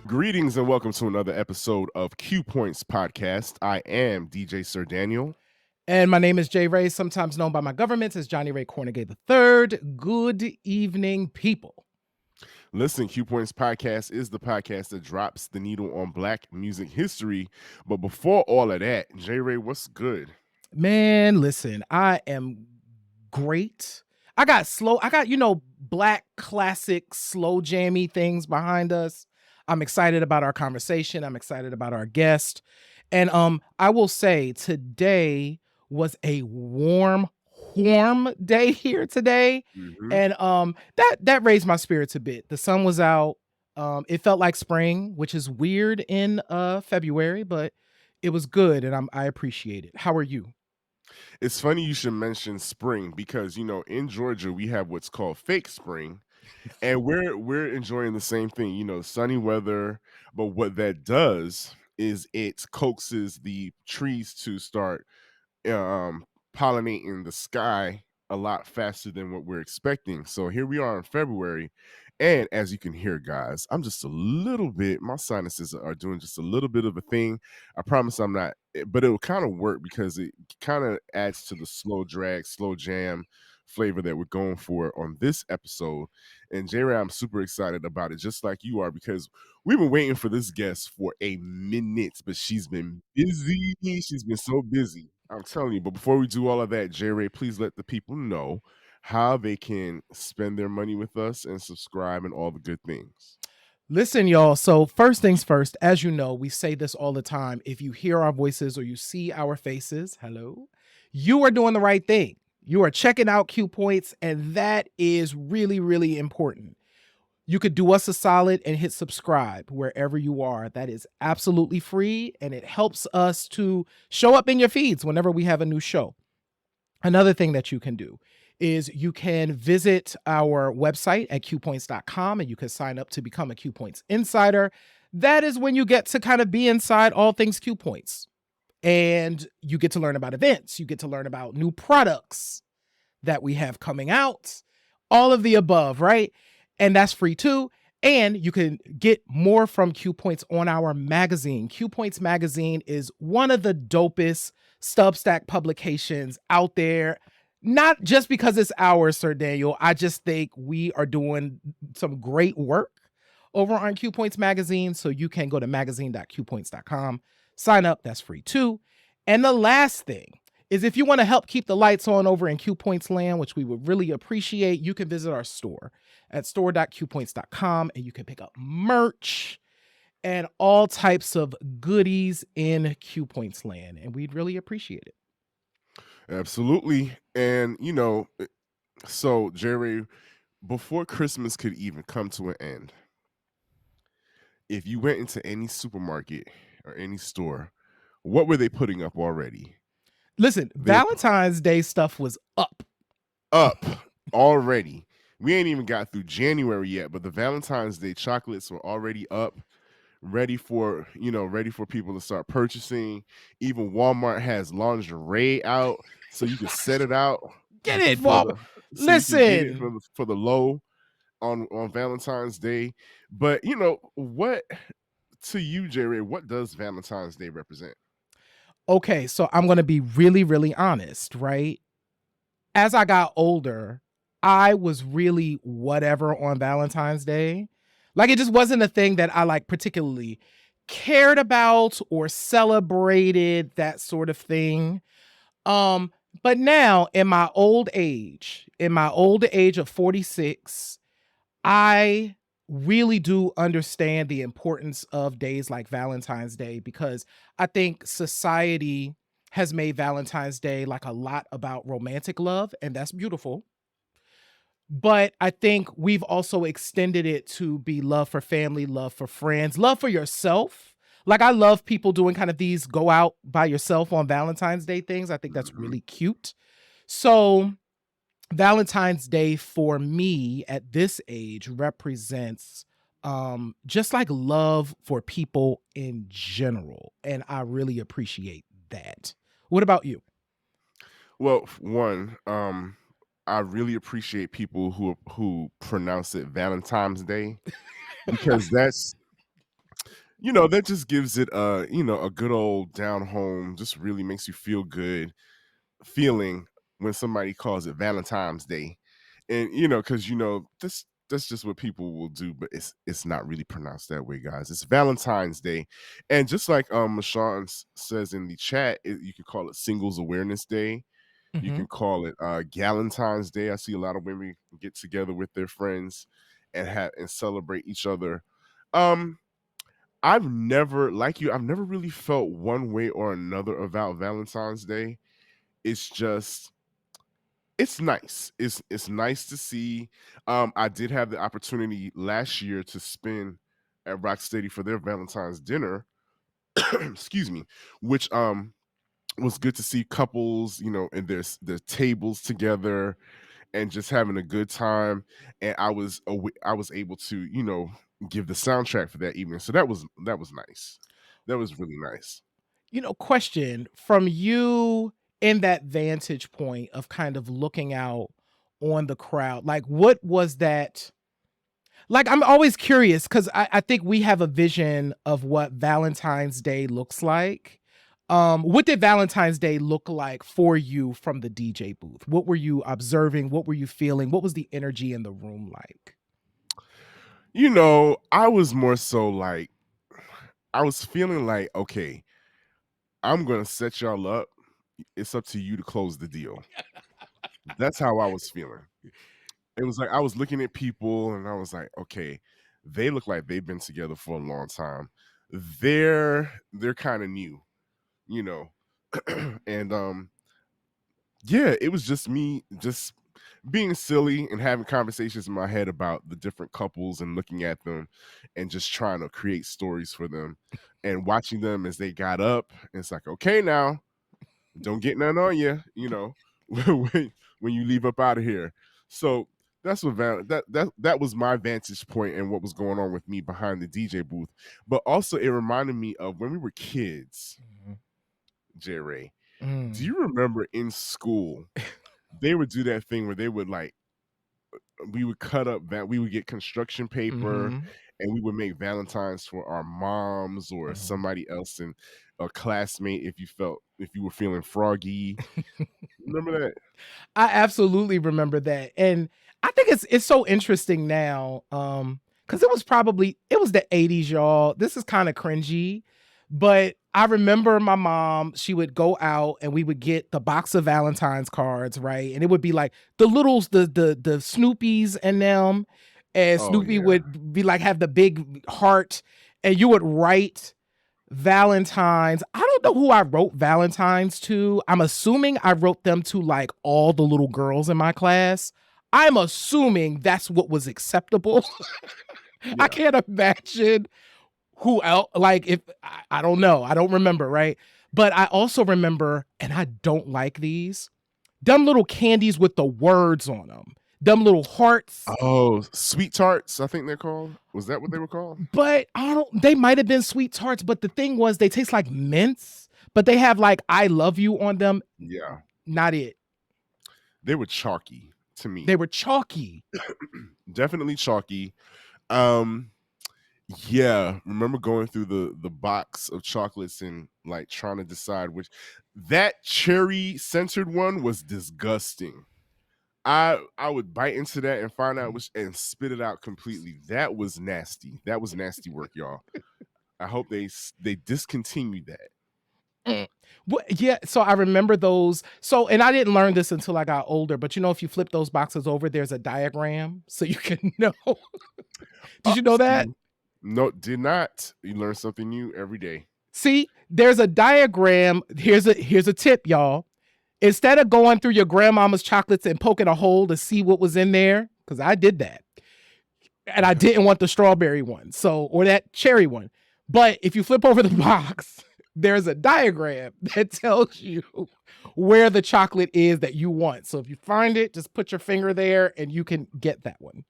Greetings and welcome to another episode of Q Points Podcast. I am DJ Sir Daniel. And my name is Jay Ray, sometimes known by my government as Johnny Ray Cornegay III. Good evening, people. Listen, Q Points Podcast is the podcast that drops the needle on Black music history. But before all of that, J Ray, what's good? Man, listen, I am great. I got, Black classic slow jammy things behind us. I'm excited about our conversation. I'm excited about our guest. And I will say today was a warm day here today. And that raised my spirits a bit. The sun was out. It felt like spring, which is weird in February, but it was good and I appreciate it. How are you? It's funny you should mention spring because, in Georgia, we have what's called fake spring. And we're enjoying the same thing, sunny weather. But what that does is it coaxes the trees to start um, pollinating the sky a lot faster than what we're expecting. So here we are in February. And as you can hear, guys, I'm just a little bit, my sinuses are doing just a little bit of a thing. I promise I'm not, but it will kind of work because it kind of adds to the slow drag, slow jam flavor that we're going for on this episode. And J Ray, I'm super excited about it, just like you are, because we've been waiting for this guest for a minute, but she's been busy. She's been so busy. I'm telling you. But before we do all of that, J Ray, please let the people know how they can spend their money with us and subscribe and all the good things. Listen, y'all. So, first things first, as you know, we say this all the time. If you hear our voices or you see our faces, hello, you are doing the right thing. You are checking out Q Points, and that is really, really important. You could do us a solid and hit subscribe wherever you are. That is absolutely free, and it helps us to show up in your feeds whenever we have a new show. Another thing that you can do is you can visit our website at qpoints.com and you can sign up to become a Q Points insider. That is when you get to kind of be inside all things Q Points. And you get to learn about events, you get to learn about new products that we have coming out, all of the above, right? And that's free too. And you can get more from Q Points on our magazine. Q Points magazine is one of the dopest Substack publications out there. Not just because it's ours, Sir Daniel. I just think we are doing some great work over on Q Points magazine. So you can go to magazine.qpoints.com, sign up. That's free too. And the last thing is if you want to help keep the lights on over in Q Points land, which we would really appreciate, you can visit our store at store.qpoints.com and you can pick up merch and all types of goodies in Q Points land. And we'd really appreciate it. Absolutely. And, so Jerry, before Christmas could even come to an end, if you went into any supermarket or any store, what were they putting up already? Listen, Valentine's Day stuff was up already. We ain't even got through January yet, but the Valentine's Day chocolates were already up, ready for people to start purchasing. Even Walmart has lingerie out, so you can set it out. Get it, Walmart. Listen, for the low on Valentine's Day. But what, to you, Jerry, what does Valentine's Day represent? Okay, so I'm going to be really, really honest, right? As I got older, I was really whatever on Valentine's Day. Like, it just wasn't a thing that I like particularly cared about or celebrated, that sort of thing. But now in my old age of 46, I really do understand the importance of days like Valentine's Day because I think society has made Valentine's Day like a lot about romantic love, and that's beautiful. But I think we've also extended it to be love for family, love for friends, love for yourself. Like, I love people doing kind of these go out by yourself on Valentine's Day things. I think that's really cute. So Valentine's Day for me at this age represents just like love for people in general. And I really appreciate that. What about you? Well, one, I really appreciate people who pronounce it Valentine's Day because That just gives it a good old down home, just really makes you feel good feeling when somebody calls it Valentine's Day. And because that's just what people will do, but it's not really pronounced that way, guys. It's Valentine's Day. And just like Mashawn says in the chat, you can call it Singles Awareness Day. You Mhm. can call it Galentine's Day. I see a lot of women get together with their friends and celebrate each other. Um, I've never, like you, I've never really felt one way or another about Valentine's Day. It's just it's nice. It's nice to see. I did have the opportunity last year to spend at Rock Steady for their Valentine's dinner. Excuse me, which was good to see couples, in their tables together and just having a good time. And I was able to, give the soundtrack for that evening. So that was nice. That was really nice. Question from you in that vantage point of kind of looking out on the crowd. Like, what was that? Like, I'm always curious because I think we have a vision of what Valentine's Day looks like. What did Valentine's Day look like for you from the DJ booth? What were you observing? What were you feeling? What was the energy in the room like? I was more so like I was feeling like, okay, I'm gonna set y'all up. It's up to you to close the deal. That's how I was feeling. It was like I was looking at people and I was like, okay, they look like they've been together for a long time. They're kind of new, you know. And yeah, it was just me just being silly and having conversations in my head about the different couples and looking at them and just trying to create stories for them and watching them as they got up. It's like, okay, now don't get none on you, when you leave up out of here. So that's what that was my vantage point and what was going on with me behind the DJ booth. But also it reminded me of when we were kids, Mhm. J Ray. Do Mm. you remember in school they would do that thing where they would like we would cut up that we would get construction paper Mhm. and we would make valentines for our moms or Mhm. somebody else in a classmate if you were feeling froggy. Remember that? I absolutely remember that, and I think it's so interesting now, because it was the '80s, y'all. This is kinda cringy, but I remember my mom, she would go out and we would get the box of Valentine's cards, right? And it would be like the littles, the Snoopies and them, and Oh Snoopy yeah. would be like have the big heart, and you would write Valentines. I don't know who I wrote Valentines to. I'm assuming I wrote them to like all the little girls in my class. I'm assuming that's what was acceptable. I Yeah. can't imagine who else. Like, if I don't know, I don't remember, right? But I also remember, and I don't like these dumb little candies with the words on them, dumb little hearts. Oh, sweet tarts, I think they're called. Was that what they were called? But I don't they might have been sweet tarts, but the thing was they taste like mints, but they have like I love you on them. Yeah. Not it. They were chalky to They me. were chalky. Definitely chalky. Um Yeah, remember going through the box of chocolates and like trying to decide which that cherry centered one was disgusting. I would bite into that and find out which and spit it out completely. That was nasty. That was nasty work, y'all. I hope they discontinue that. Mm. Yeah, so I remember those. So, and I didn't learn this until I got older, but if you flip those boxes over, there's a diagram so you can know. Did you know that? See, no, did not. You learn something new every day. See, there's a diagram. Here's a tip, y'all. Instead of going through your grandmama's chocolates and poking a hole to see what was in there, because I did that. And I didn't want the strawberry one, or that cherry one. But if you flip over the box, there's a diagram that tells you where the chocolate is that you want. So if you find it, just put your finger there and you can get that one.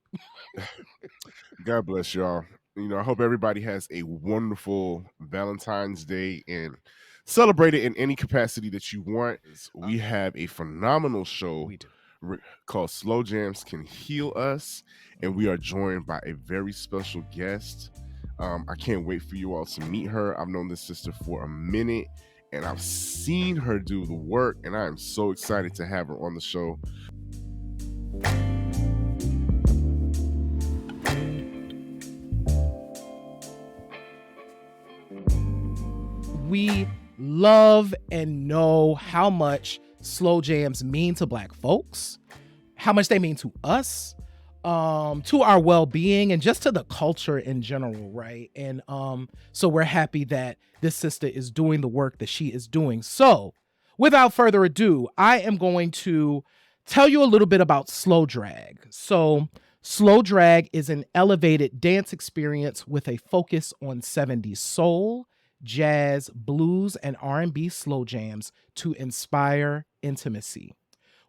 God bless y'all. I hope everybody has a wonderful Valentine's Day and celebrate it in any capacity that you want. We have a phenomenal show We do. called Slow Jams Can Heal Us, and we are joined by a very special guest. I can't wait for you all to meet her. I've known this sister for a minute and I've seen her do the work, and I am so excited to have her on the show. We love and know how much slow jams mean to Black folks, how much they mean to us, to our well-being, and just to the culture in general, right? And so we're happy that this sister is doing the work that she is doing. So without further ado, I am going to tell you a little bit about slow drag. So slow drag is an elevated dance experience with a focus on 70s soul, jazz, blues, and R&B slow jams to inspire intimacy.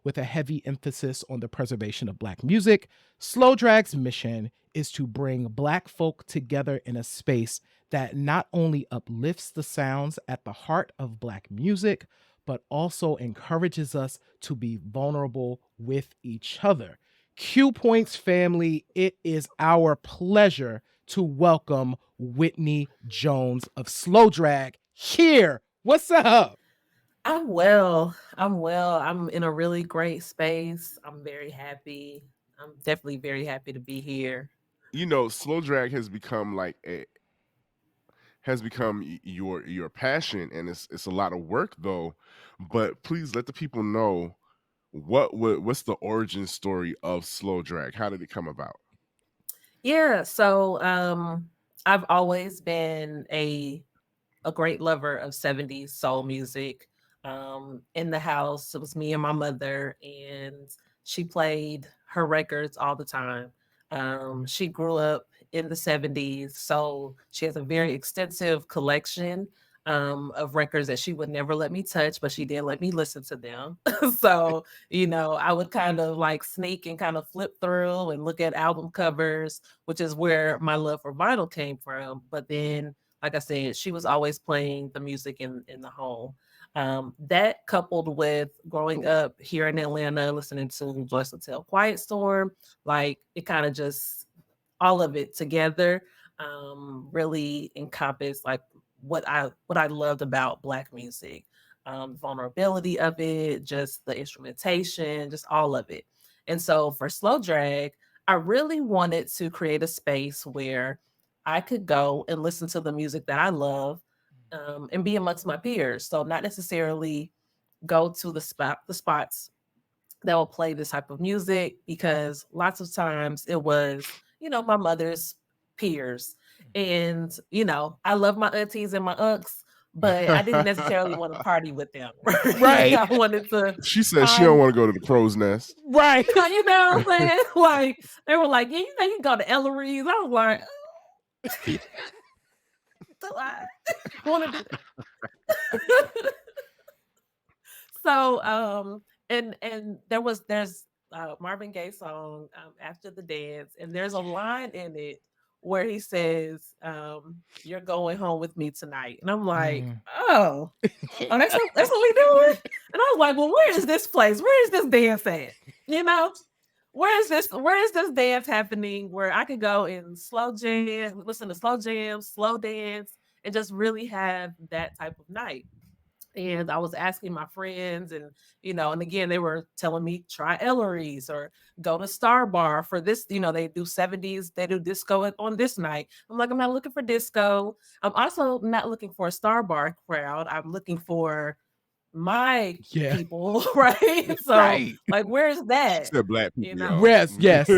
With a heavy emphasis on the preservation of Black music, Slow Drag's mission is to bring Black folk together in a space that not only uplifts the sounds at the heart of Black music, but also encourages us to be vulnerable with each other. Q Points family, it is our pleasure to welcome Whitney Jones of Slow Drag here. What's up? I'm well. I'm well. I'm in a really great space. I'm very happy. I'm definitely very happy to be here. Slow drag has become your passion, and it's a lot of work though. But please let the people know what's the origin story of slow drag. How did it come about? Yeah, I've always been a great lover of 70s soul music. In the house, it was me and my mother, and she played her records all the time. She grew up in the 70s, so she has a very extensive collection of records that she would never let me touch, but she did let me listen to them. So, I would kind of like sneak and kind of flip through and look at album covers, which is where my love for vinyl came from. But then, like I said, she was always playing the music in the home. That coupled with growing up here in Atlanta, listening to Joyce Tell Quiet Storm, like it kind of just all of it together really encompassed like what I loved about Black music, vulnerability of it, just the instrumentation, just all of it. And so for slow drag, I really wanted to create a space where I could go and listen to the music that I love, and be amongst my peers. So not necessarily go to the spots that will play this type of music, because lots of times it was, my mother's peers. And, I love my aunties and my unks, but I didn't necessarily want to party with them. Right? Right. I wanted to She says she don't find, want to go to the crow's nest. Right. you know what I'm saying? Like, they were like, yeah, you can go to Ellery's. I was like, do I want to do that? So and there's Marvin Gaye song, After the Dance, and there's a line in it where he says, you're going home with me tonight. And I'm like, Mm. oh, that's what we doing. And I was like, well, where is this place? Where is this dance at? You know, where is this dance happening where I could go and slow jam, listen to slow jams, slow dance, and just really have that type of night. And I was asking my friends, and and again, they were telling me try Ellery's or go to Star Bar for this. They do 70s, they do disco on this night. I'm like, I'm not looking for disco. I'm also not looking for a Star Bar crowd. I'm looking for my Yeah. people, right? So, Right. like, where's She that? said black You people, y'all. know, Yes. Yes.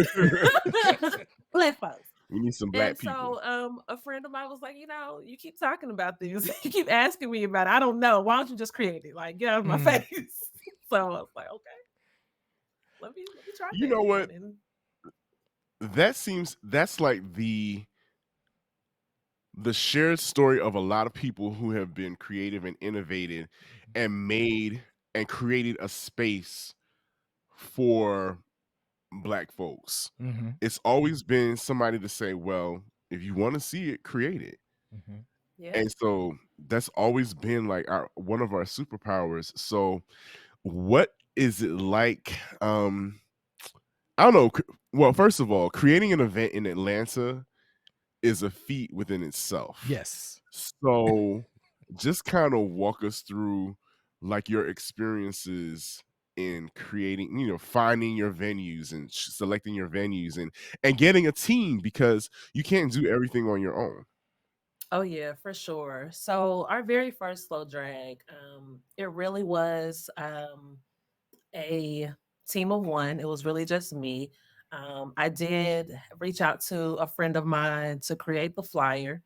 Black folks. We need some And black people. so a friend of mine was like, you keep talking about this. You keep asking me about it. I don't know. Why don't you just create it? Like, get out of my Mm. face. So I was like, okay, let me try You that know what? then. And That's like the shared story of a lot of people who have been creative and innovated and made and created a space for black folks. Mhm. It's always been somebody to say, well, if you want to see it, create it. Mhm. yeah. And so that's always been like our one of our superpowers. So what is it like? I don't know. Well, first of all, creating an event in Atlanta is a feat within itself. Yes. So, just kinda walk us through, like, your experiences in creating, finding your venues and selecting your venues and getting a team because you can't do everything on your own. Oh yeah, for sure. So our very first slow drag, it really was a team of one. It was really just me. I did reach out to a friend of mine to create the flyer.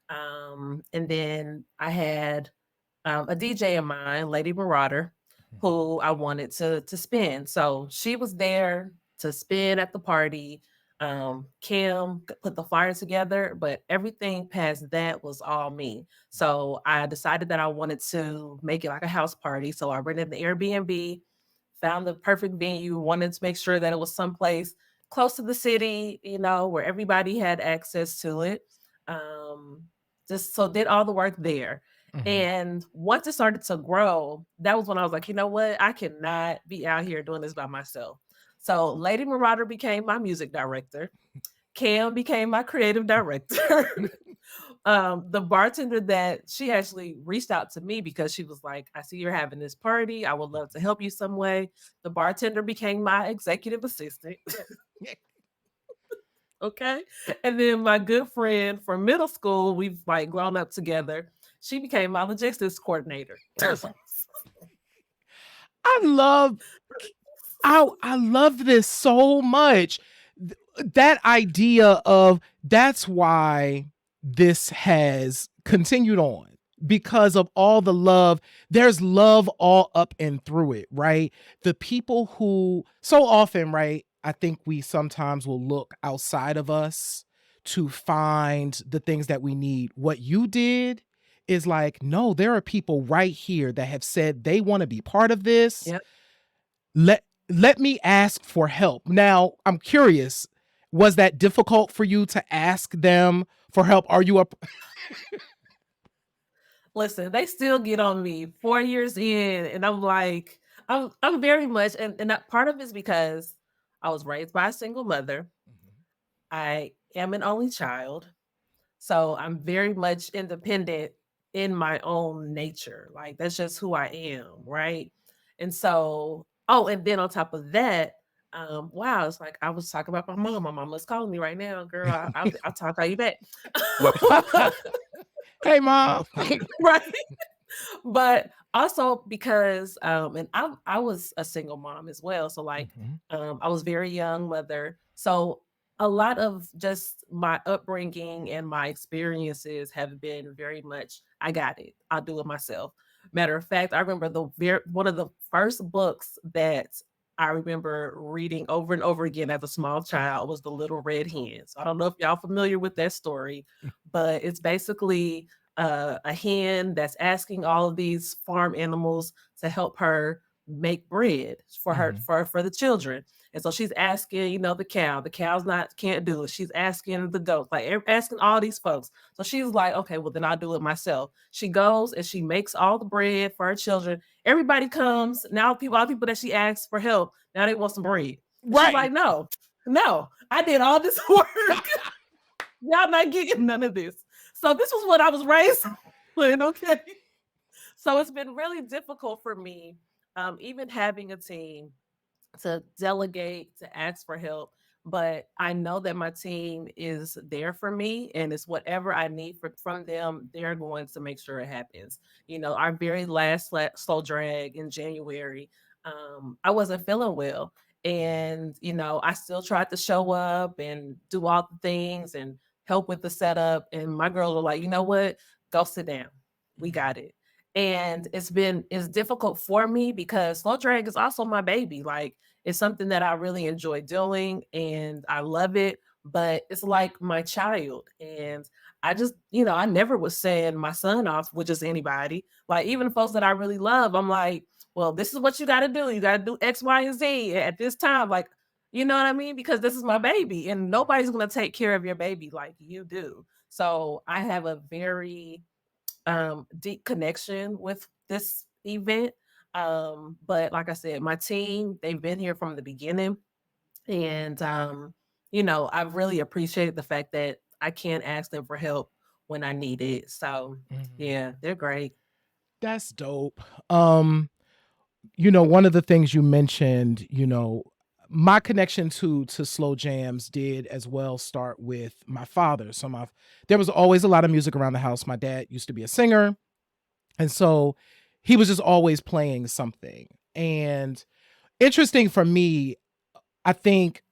And then I had a DJ of mine, Lady Marauder, Mhm. who I wanted to spin. So she was there to spin at the party. Kim put the flyer together, but everything past that was all me. So I decided that I wanted to make it like a house party. So I rented the Airbnb, found the perfect venue, wanted to make sure that it was someplace close to the city, where everybody had access to it. Um, just so did all the work there. Mhm. And once it started to grow, that was when I was like, you know what? I cannot be out here doing this by myself. So Lady Marauder became my music director. Cam became my creative director. The bartender that she actually reached out to me because she was like, I see you're having this party. I would love to help you some way. The bartender became my executive assistant. Okay. And then my good friend from middle school, we've like grown up together. She became my logistics coordinator. I love I love this so much. That idea of that's why this has continued on because of all the love. There's love all up and through it, right? The people who so often, right? I think we sometimes will look outside of us to find the things that we need. What you did is like, no, there are people right here that have said they want to be part of this. Yep. Let me ask for help. Now, I'm curious, was that difficult for you to ask them for help? Are you up? Listen, they still get on me 4 years in, and I'm like, I'm very much, and that part of it is because I was raised by a single mother. I am an only child. So I'm very much independent in my own nature. Like that's just who I am, right? And so, oh, and then on top of that, wow, it's like I was talking about my mom. My mama's calling me right now, girl. I'll talk call you back, Hey, mom. right? But also because and I was a single mom as well. So like Mhm. I was very young mother. So a lot of just my upbringing and my experiences have been very much I got it. I'll do it myself. Matter of fact, I remember one of the first books that I remember reading over and over again as a small child was The Little Red Hen. So I don't know if y'all familiar with that story, but it's basically a hen that's asking all of these farm animals to help her make bread for her Mhm. for the children. And so she's asking, the cow. The cow's not can't do it. She's asking the goat, like asking all these folks. So she's like, okay, well then I'll do it myself. She goes and she makes all the bread for her children. Everybody comes now. All the people that she asks for help now they want some bread. And she's Right. like, no, no, I did all this work. Y'all not getting none of this. So this was what I was raised with, okay? So it's been really difficult for me, even having a team to delegate, to ask for help. But I know that my team is there for me, and it's whatever I need from them, they're going to make sure it happens. Our very last slow drag in January, I wasn't feeling well. And, I still tried to show up and do all the things and help with the setup. And my girls were like, you know what? Go sit down. We got it. And it's difficult for me because slow drag is also my baby. Like it's something that I really enjoy doing and I love it, but it's like my child. And I just, I never was send my son off with just anybody. Like even folks that I really love, I'm like, well, this is what you got to do. You got to do X, Y, and Z at this time. Like, you know what I mean? Because this is my baby and nobody's going to take care of your baby like you do. So I have a very deep connection with this event. But like I said, my team, they've been here from the beginning. And I really appreciate the fact that I can ask them for help when I need it. So Mhm. yeah, they're great. That's dope. Um, one of the things you mentioned, my connection to slow jams did as well start with my father. There was always a lot of music around the house. My dad used to be a singer, and so he was just always playing something. And interesting for me, I think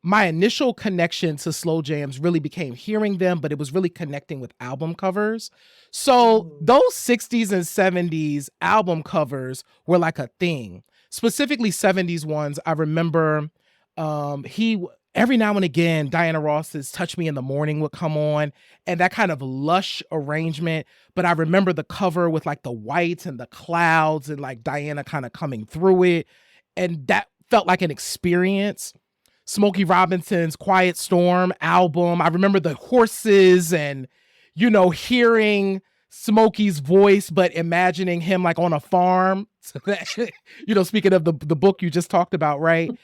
my initial connection to slow jams really became hearing them, but it was really connecting with album covers. So Mhm. those 60s and 70s album covers were like a thing. Specifically 70s ones. I remember every now and again Diana Ross's Touch Me in the Morning would come on, and that kind of lush arrangement, but I remember the cover with like the whites and the clouds and like Diana kind of coming through it, and that felt like an experience. Smokey Robinson's Quiet Storm album. I remember the horses and, hearing Smokey's voice, but imagining him like on a farm. So that, speaking of the book you just talked about, right?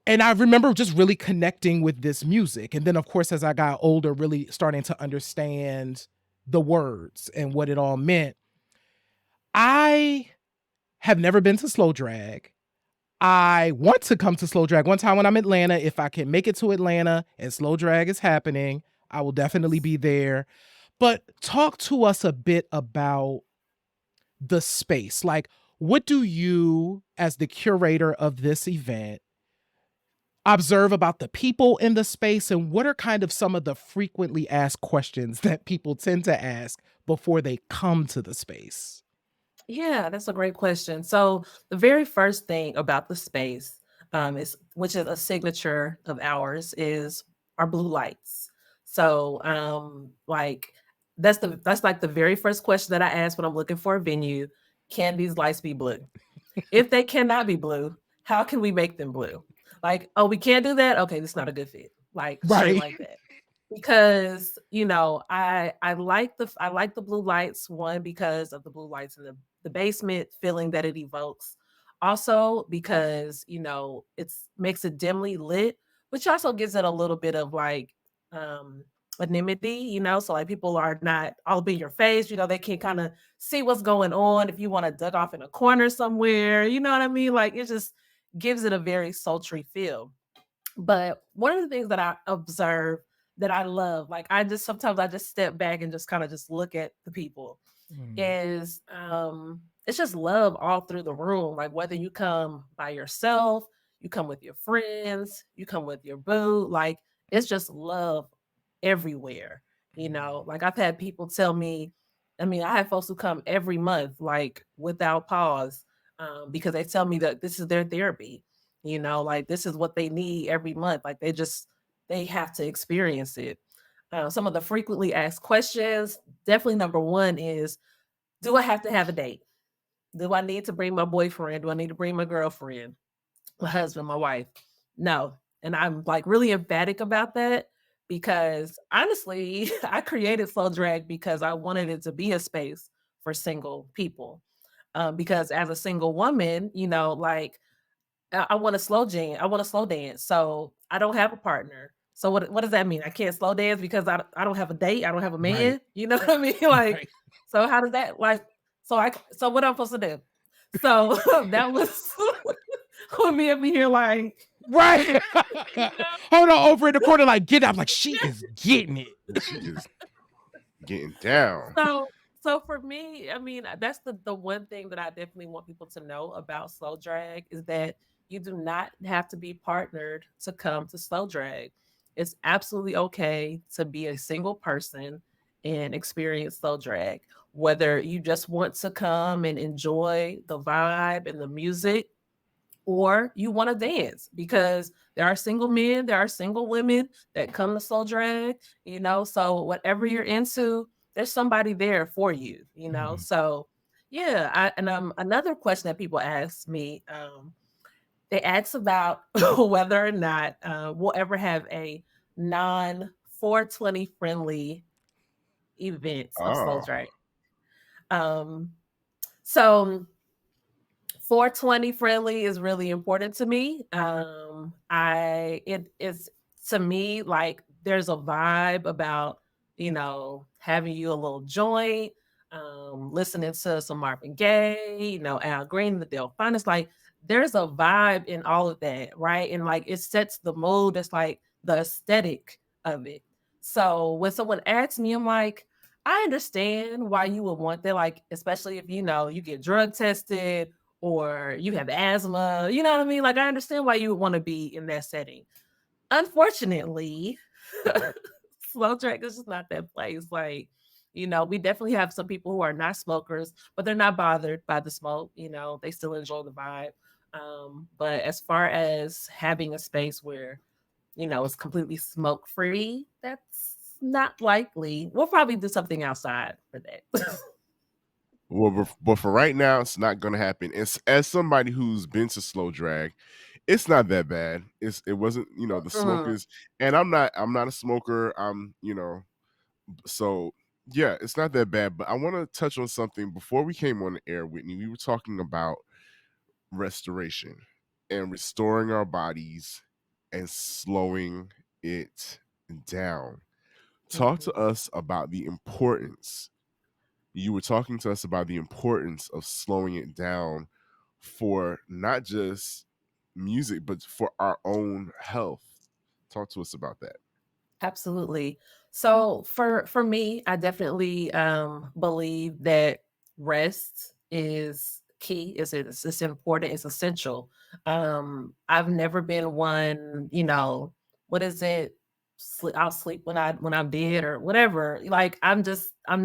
And I remember just really connecting with this music. And then, of course, as I got older, really starting to understand the words and what it all meant. I have never been to Slow Drag. I want to come to Slow Drag one time when I'm in Atlanta. If I can make it to Atlanta and Slow Drag is happening, I will definitely Yes. be there. But talk to us a bit about the space. Like, what do you, as the curator of this event, observe about the people in the space? And what are kind of some of the frequently asked questions that people tend to ask before they come to the space? Yeah, that's a great question. So the very first thing about the space, is which is a signature of ours, is our blue lights. So like that's like the very first question that I ask when I'm looking for a venue. Can these lights be blue? If they cannot be blue, how can we make them blue? Like, oh, we can't do that. Okay, this is not a good fit. Like straight Right. like that. Because I like the blue lights, one because of the blue lights in the basement feeling that it evokes, also because it's makes it dimly lit, which also gives it a little bit of like um anonymity, so like people are not all up in your face, they can kind of see what's going on if you want to duck off in a corner somewhere, you know what I mean, like it just gives it a very sultry feel. But one of the things that I observe that I love, like I just sometimes I just step back and just kind of just look at the people, Mm, is it's just love all through the room. Like whether you come by yourself, you come with your friends, you come with your boo, like it's just love everywhere. Like I've had people tell me, I mean, I have folks who come every month, like without pause, because they tell me that this is their therapy, like this is what they need every month. Like they have to experience it. Some of the frequently asked questions, definitely number one is, do I have to have a date? Do I need to bring my boyfriend? Do I need to bring my girlfriend, my husband, my wife? No. And I'm like really emphatic about that because honestly, I created Slow Drag because I wanted it to be a space for single people. Because as a single woman, like I want to slow jam. I want to slow dance. So I don't have a partner. So what does that mean? I can't slow dance because I don't have a date. I don't have a right. man. You know what I mean? Like, Right. so how does that like? So what I'm supposed to do? So that was with me up here like, Right. you know. Hold on, over in the corner, like, get up. Like, she is getting it. She is getting down. So for me, I mean, that's the one thing that I definitely want people to know about slow drag is that you do not have to be partnered to come to slow drag. It's absolutely okay to be a single person and experience slow drag. Whether you just want to come and enjoy the vibe and the music, or you want to dance, because there are single men, there are single women that come to soul drag, so whatever you're into, there's somebody there for you, Mhm. so yeah. Another question that people ask me, they ask about whether or not we'll ever have a non 420 friendly events of soul Oh, drag. um so 420 friendly is really important to me. I it is, to me, like there's a vibe about, having you a little joint, listening to some Marvin Gaye, Al Green, the Delfine. It's like there's a vibe in all of that, right? And like it sets the mood. It's like the aesthetic of it. So when someone asks me, I'm like, I understand why you would want that, like, especially if you get drug tested or you have asthma, you know what I mean? Like, I understand why you would want to be in that setting. Unfortunately, slow track is just not that place. Like, we definitely have some people who are not smokers, but they're not bothered by the smoke. They still enjoy the vibe. But as far as having a space where, it's completely smoke free, that's not likely. We'll probably do something outside for that. Well, but for right now, it's not gonna happen. As somebody who's been to slow drag, it's not that bad. It wasn't, the smoke Mm, is, and I'm not a smoker. So yeah, it's not that bad. But I want to touch on something before we came on the air, Whitney. We were talking about restoration and restoring our bodies and slowing it down. Talk to mhm. us about the importance. You were talking to us about the importance of slowing it down for not just music, but for our own health. Talk to us about that. Absolutely. So for me, I definitely believe that rest is key. It's important. It's essential. I've never been one. What is it? I'll sleep when I'm dead or whatever. Like I'm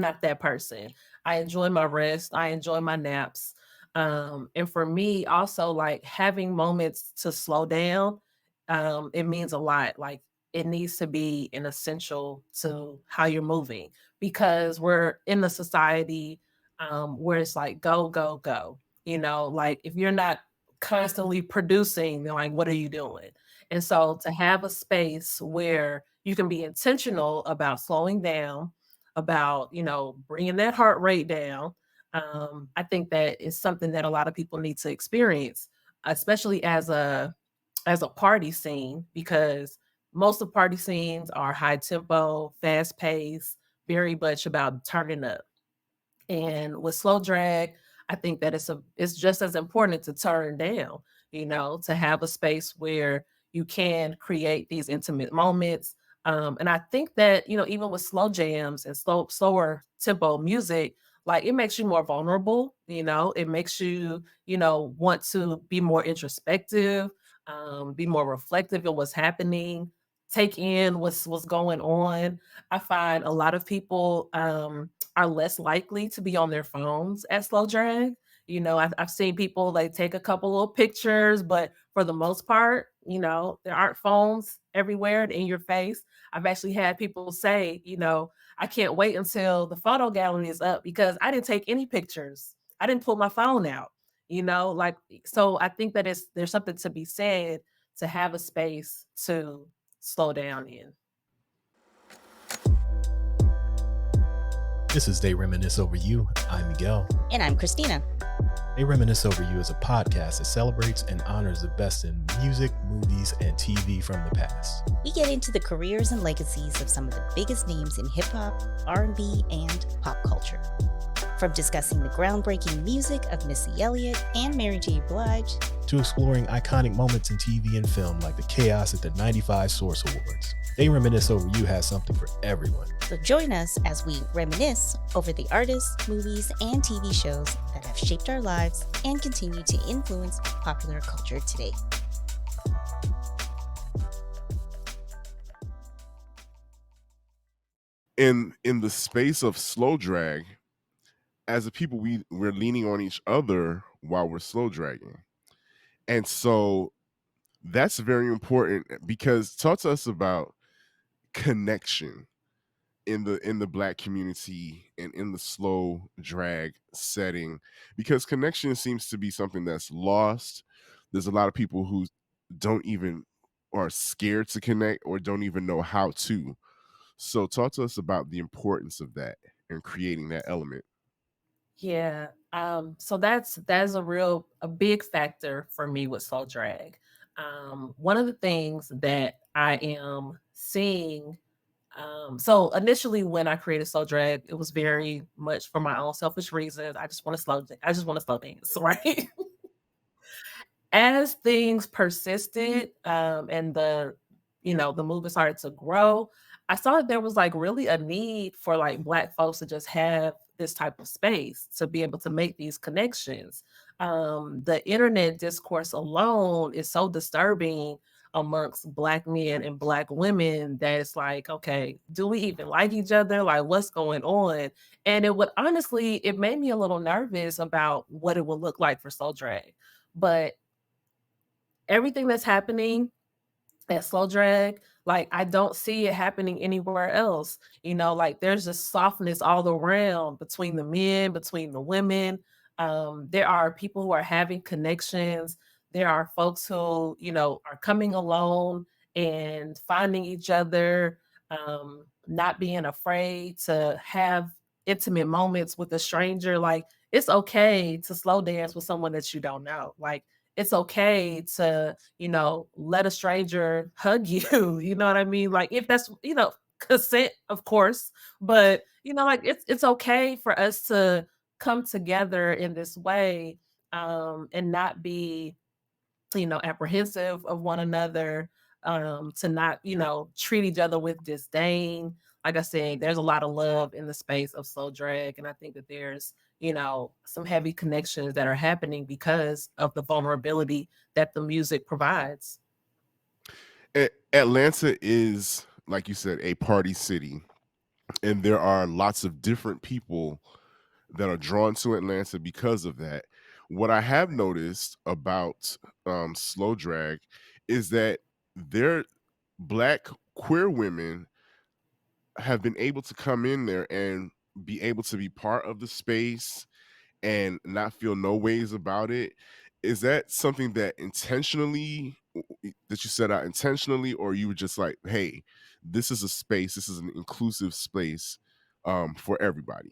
not that person. I enjoy my rest. I enjoy my naps. And for me, also like having moments to slow down. It means a lot. Like it needs to be an essential to how you're moving because we're in a society where it's like go go go, like if you're not constantly producing, then like what are you doing? And so to have a space where you can be intentional about slowing down, about bringing that heart rate down, I think that is something that a lot of people need to experience, especially as a party scene, because most of party scenes are high tempo, fast paced, very much about turning up. And with slow drag, I think that it's just as important to turn down, to have a space where you can create these intimate moments. And I think that, even with slow jams and slower tempo music, like it makes you more vulnerable, it makes you, want to be more introspective, be more reflective of what's happening, take in what's going on. I find a lot of people are less likely to be on their phones at slow drag. I've seen people like take a couple little pictures, but for the most part, there aren't phones everywhere and in your face. I've actually had people say, I can't wait until the photo gallery is up because I didn't take any pictures. I didn't pull my phone out, like so I think that there's something to be said to have a space to slow down in. This is They Reminisce Over You. I'm Miguel. And I'm Christina. They Reminisce Over You is a podcast that celebrates and honors the best in music, movies, and TV from the past. We get into the careers and legacies of some of the biggest names in hip hop, R&B, and pop culture. From discussing the groundbreaking music of Missy Elliott and Mary J. Blige, to exploring iconic moments in TV and film like the chaos at the 95 Source Awards. They Reminisce Over You has something for everyone. So join us as we reminisce over the artists, movies, and TV shows that have shaped our lives and continue to influence popular culture today. In the space of slow drag, as a people, we're leaning on each other while we're slow dragging. And so that's very important because talk to us about connection in the black community and in the slow drag setting, because connection seems to be something that's lost. There's a lot of people who don't even are scared to connect or don't even know how to. So talk to us about the importance of that and creating that element. Yeah. So that's a big factor for me with slow drag. One of the things that I am seeing So initially when I created Slow Drag, it was very much for my own selfish reasons. I just want to slow dance, right? As things persisted, and the movement started to grow, I saw that there was like really a need for like Black folks to just have this type of space to be able to make these connections. The internet discourse alone is so disturbing amongst Black men and Black women that it's like, okay, do we even like each other? Like, what's going on? And it made me a little nervous about what it would look like for Soul Drag. But everything that's happening at Slow Drag, like I don't see it happening anywhere else. Like there's just softness all around between the men, between the women. There are people who are having connections. There are folks who, are coming alone and finding each other, not being afraid to have intimate moments with a stranger. Like it's okay to slow dance with someone that you don't know. Like it's okay to, let a stranger hug you. You know what I mean? Like if that's, consent, of course, but like it's okay for us to come together in this way, and not be, apprehensive of one another, to not, treat each other with disdain. Like I said, there's a lot of love in the space of Slow Drag. And I think that there's, some heavy connections that are happening because of the vulnerability that the music provides. Atlanta is, like you said, a party city, and there are lots of different people that are drawn to Atlanta because of that. What I have noticed about Slow Drag is that their Black queer women have been able to come in there and be able to be part of the space and not feel no ways about it. Is that something that that you set out intentionally, or you were just like, hey, this is a space, this is an inclusive space for everybody?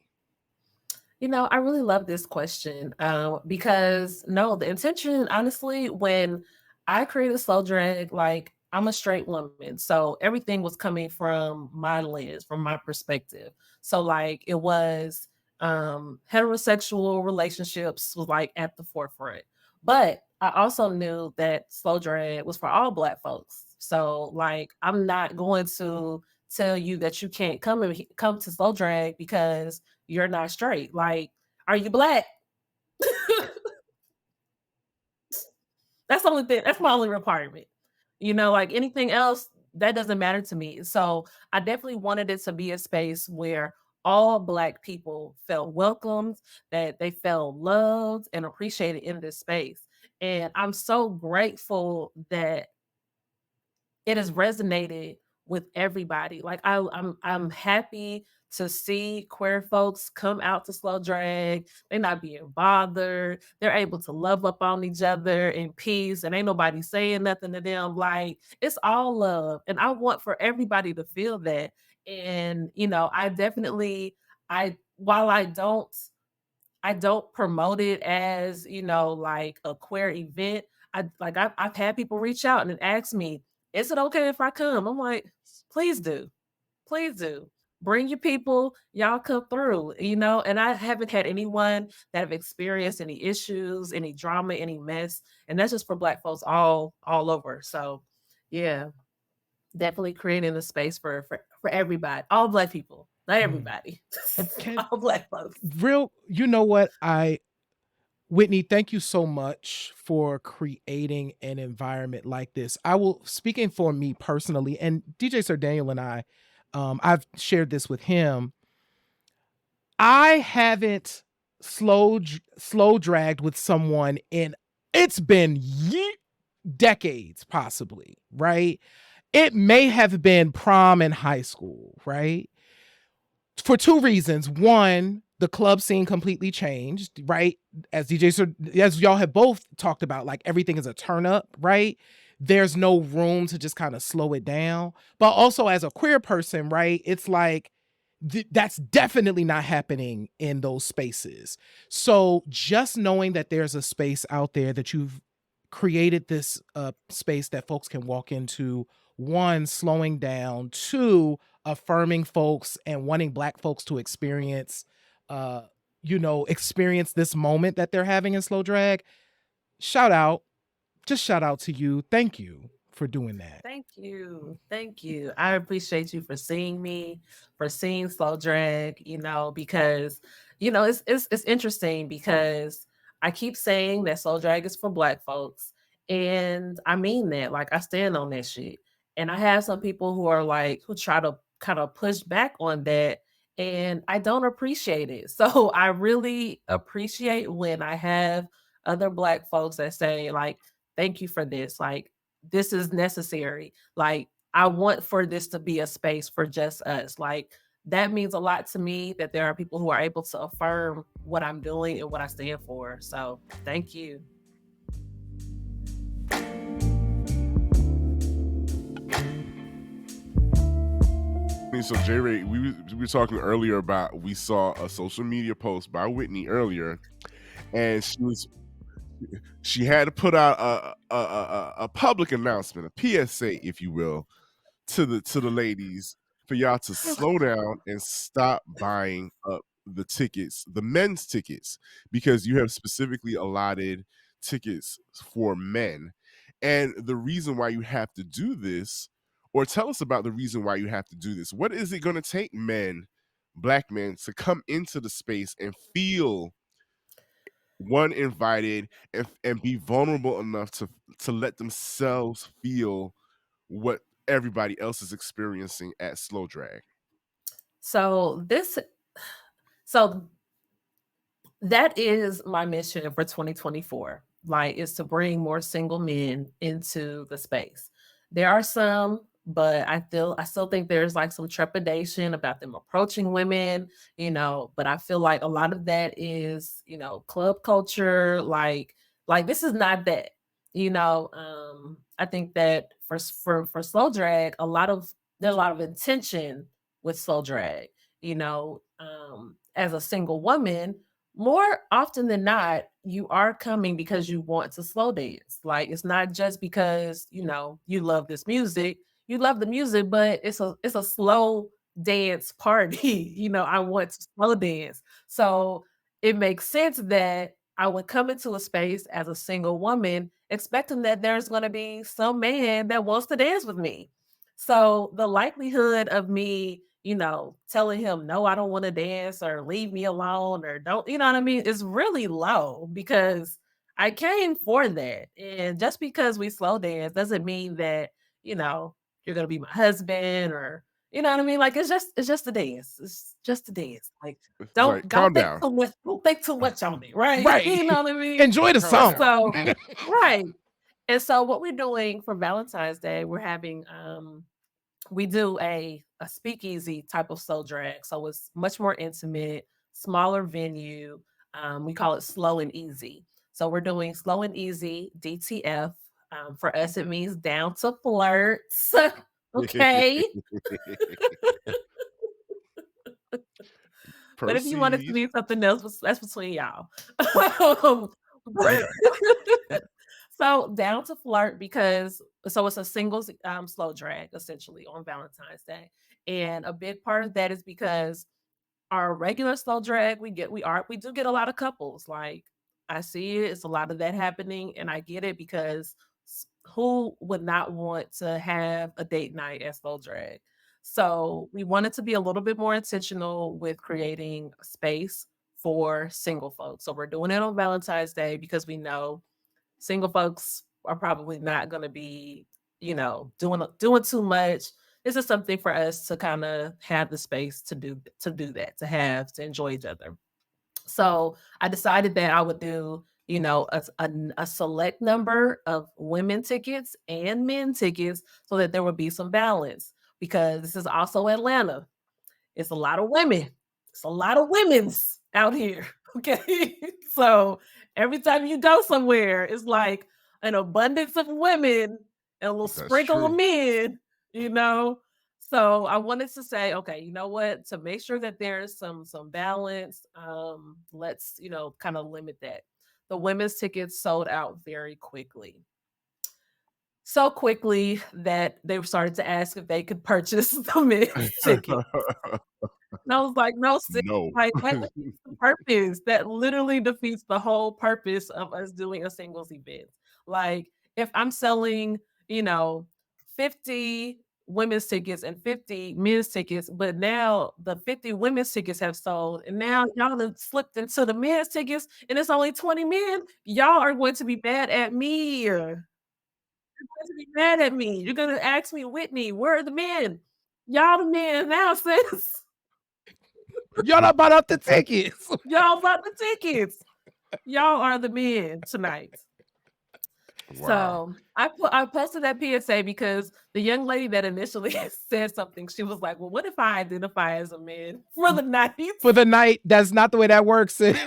I really love this question, because no, the intention, honestly, when I created Slow Drag, like I'm a straight woman, so everything was coming from my lens, from my perspective. So like it was, heterosexual relationships was like at the forefront, but I also knew that Slow Drag was for all Black folks. So like I'm not going to tell you that you can't come to Slow Drag because you're not straight. Like, are you Black? That's the only thing. That's my only requirement. Like anything else, that doesn't matter to me. So I definitely wanted it to be a space where all Black people felt welcomed, that they felt loved and appreciated in this space. And I'm so grateful that it has resonated with everybody. Like I'm happy to see queer folks come out to Slow Drag. They're not being bothered. They're able to love up on each other in peace, and ain't nobody saying nothing to them. Like it's all love, and I want for everybody to feel that. And I definitely, I while I don't promote it as, like a queer event. I've had people reach out and ask me, "Is it okay if I come?" I'm like, "Please do. Please do. Bring your people, y'all come through," and I haven't had anyone that have experienced any issues, any drama, any mess, and that's just for Black folks all over. So, yeah, definitely creating a space for everybody, all Black people, not Mm. everybody, Can all Black folks. you know what? Whitney, thank you so much for creating an environment like this. Speaking for me personally, and DJ Sir Daniel and I've shared this with him. I haven't slow dragged with someone in it's been decades, possibly, right? It may have been prom in high school, right? For two reasons. One, the club scene completely changed, right? As y'all have both talked about, like everything is a turn up, right? There's no room to just kind of slow it down. But also as a queer person, right? It's like that's definitely not happening in those spaces. So just knowing that there's a space out there that you've created this space that folks can walk into, one, slowing down, two, affirming folks and wanting Black folks to experience, uh, experience this moment that they're having in slow drag. Shout out, just shout out to you. Thank you for doing that. Thank you. Thank you. I appreciate you for seeing me, for seeing slow drag, because it's interesting because I keep saying that slow drag is for Black folks. And I mean that. Like I stand on that shit. And I have some people who are like who try to kind of push back on that. And I don't appreciate it. So I really appreciate when I have other Black folks that say, like, thank you for this. Like, this is necessary. Like, I want for this to be a space for just us. Like, that means a lot to me that there are people who are able to affirm what I'm doing and what I stand for. So, thank you. So J Ray, we were talking earlier about we saw a social media post by Whitney earlier, and she had to put out a public announcement, a PSA, if you will, to the ladies for y'all to slow down and stop buying up the tickets, the men's tickets, because you have specifically allotted tickets for men. And the reason why you have to do this, or tell us about the reason why you have to do this. What is it going to take men, Black men, to come into the space and feel one invited and be vulnerable enough to let themselves feel what everybody else is experiencing at slow drag? So, so that is my mission for 2024. Like, is to bring more single men into the space. There are some, but I still think there's like some trepidation about them approaching women, but I feel like a lot of that is, club culture. Like this is not that, I think that for slow drag, there's a lot of intention with slow drag, as a single woman, more often than not, you are coming because you want to slow dance. Like, it's not just because, you love this music. You love the music, but it's a slow dance party. I want to slow dance. So it makes sense that I would come into a space as a single woman expecting that there's going to be some man that wants to dance with me. So the likelihood of me, telling him, no, I don't want to dance or leave me alone or don't, you know what I mean? Is really low because I came for that. And just because we slow dance doesn't mean that, you're going to be my husband or, you know what I mean? Like, it's just a dance. It's just a dance. Like, It's don't, like, calm don't think down. too much, don't think too much on it. Right. Right. You know what I mean? Enjoy the Calm And song. down. so, right. And so what we're doing for Valentine's Day, we're having we do a speakeasy type of slow drag. So it's much more intimate, smaller venue. We call it slow and easy. So we're doing slow and easy, DTF. For us, it means down to flirts. Okay. But if you want it to Proceed. be something else, that's between y'all. So down to flirt because so it's a singles slow drag essentially on Valentine's Day. And a big part of that is because our regular slow drag, we do get a lot of couples. Like I see it, it's a lot of that happening, and I get it because who would not want to have a date night at slow drag? So we wanted to be a little bit more intentional with creating a space for single folks. So we're doing it on Valentine's Day because we know single folks are probably not going to be, doing too much. This is something for us to kind of have the space to do that, to enjoy each other. So I decided that I would do, a select number of women tickets and men tickets so that there would be some balance because this is also Atlanta. It's a lot of women. It's a lot of women's out here. Okay. So every time you go somewhere, it's like an abundance of women and a little That's sprinkle of true. men, you know. So I wanted to say, okay, you know what? To make sure that there's some balance, let's, kind of limit that. The women's tickets sold out very quickly. so quickly that they started to ask if they could purchase the men's ticket. And I was like, "No, sis, No. like, that defeats the purpose. That literally defeats the whole purpose of us doing a singles event." Like, if I'm selling, you know, 50 women's tickets and 50 men's tickets, but now the 50 women's tickets have sold, and now y'all have slipped into the men's tickets, and it's only 20 men, y'all are going to be mad at me. You're going to be mad at me. You're gonna ask me, "Whitney, where are the men?" Y'all the men now, sis. Y'all not bought out the tickets. Y'all bought the tickets. Y'all are the men tonight. Wow. So I posted that PSA because the young lady that initially said something, she was like, "Well, what if I identify as a man for the night?" For the night, that's not the way that works, sis.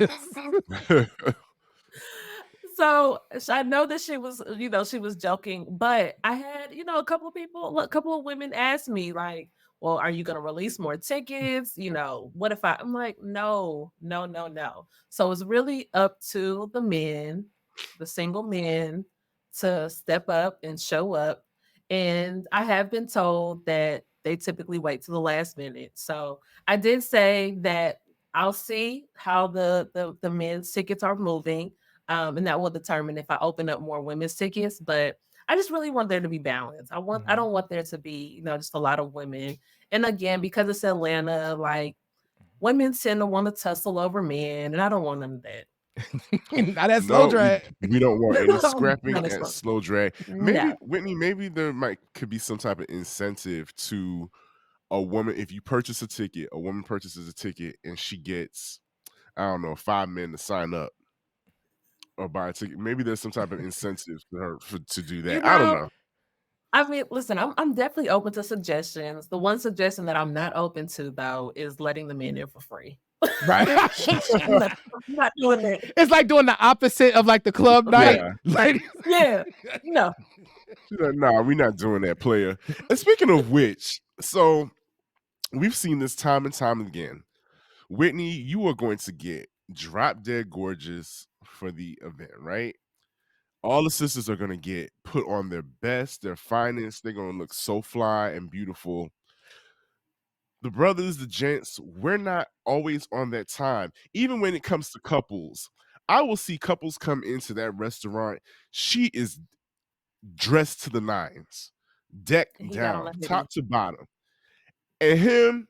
So I know that she was, she was joking, but I had, a couple of people, a couple of women asked me, like, "Well, are you going to release more tickets? What if I'm like, no, no, no, no." So it's really up to the men, the single men, to step up and show up. And I have been told that they typically wait to the last minute. So I did say that I'll see how the men's tickets are moving, and that will determine if I open up more women's tickets. But I just really want there to be balance. I Mhm. don't want there to be, just a lot of women. And again, because it's Atlanta, like women tend to want to tussle over men, and I don't want none of that. Not that slow No, drag. we don't want any Not scrapping as and well. slow drag. No. Maybe, Whitney, maybe there could be some type of incentive to a woman. If you purchase a ticket, a woman purchases a ticket and she gets, I don't know, 5 men to sign up or buy a ticket. Maybe there's some type of incentive to her to do You that. I don't know, know. I mean, listen, I'm definitely open to suggestions. The one suggestion that I'm not open to though is letting the men in for free. Right. I'm not, I'm not doing that. It's like doing the opposite of like the club night. Right. Yeah. Like, Yeah. No. She's like, nah, we're not doing that, player. And speaking of which, so we've seen this time and time again. Whitney, you are going to get drop dead gorgeous for the event, right? All the sisters are going to get put on their best, their finest. They're going to look so fly and beautiful. The brothers, the gents, we're not always on that time. Even when it comes to couples, I will see couples come into that restaurant. She is dressed to the nines, decked He got on down, a hoodie. top to bottom. And him,